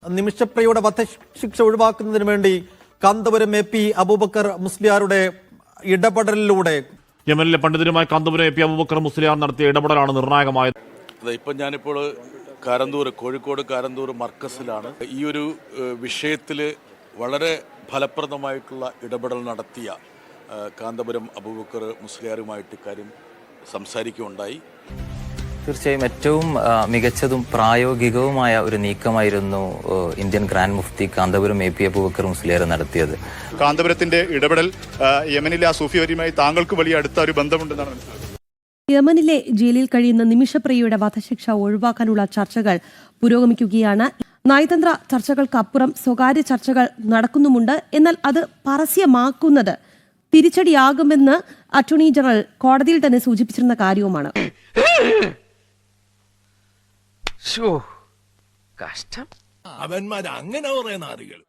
നിമിഷപ്രിയയുടെ വധശിക്ഷ ഒഴിവാക്കുന്നതിന് വേണ്ടി കാന്തപുരം എ പി അബൂബക്കർ മുസ്ലിയാരുടെ ഇടപെടലിലൂടെ യമനിലെ പണ്ഡിതരുമായി കാന്തപുരം എ പി അബൂബക്കർ മുസ്ലിയാർ നടത്തിയ ഇടപെടലാണ് നിർണായകമായത്. ഇപ്പം ഞാനിപ്പോൾ കോഴിക്കോട് കാരന്തൂർ മർക്കസിലാണ്. ഈ ഒരു വിഷയത്തിൽ വളരെ ഫലപ്രദമായിട്ടുള്ള ഇടപെടൽ നടത്തിയ കാന്തപുരം അബൂബക്കർ മുസ്ലിയാരുമായിട്ട് ഇക്കാര്യം സംസാരിക്കുകയുണ്ടായി. തീർച്ചയായും ഏറ്റവും മികച്ചതും പ്രായോഗികവുമായ ഒരു നീക്കമായിരുന്നു ഇന്ത്യൻ ഗ്രാൻഡ് മുഫ്തി കാന്തപുരം എ പി അബൂബക്കർ മുസ്ലിയാർ നടത്തിയത്. കാന്തപുരത്തിന്റെ ഇടപെടൽ യമനിലെ ആ സൂഫിയരുമായി താങ്കൾക്ക് വലിയ അടുത്ത ഒരു ബന്ധമുണ്ടെന്നാണ് മനസ്സിലാക്കുന്നത്. യമനിലെ ജയിലിൽ കഴിയുന്ന നിമിഷപ്രിയയുടെ വധശിക്ഷ ഒഴിവാക്കാനുള്ള ചർച്ചകൾ പുരോഗമിക്കുകയാണ്. നയതന്ത്ര ചർച്ചകൾക്കപ്പുറം സ്വകാര്യ ചർച്ചകൾ നടക്കുന്നുമുണ്ട്. എന്നാൽ അത് പരസ്യമാക്കുന്നത് തിരിച്ചടിയാകുമെന്ന് അറ്റോർണി ജനറൽ കോടതിയിൽ തന്നെ സൂചിപ്പിച്ചിരുന്ന കാര്യവുമാണ്. കഷ്ടം അവന്മാർ അങ്ങനെ പറയുന്ന ആളുകൾ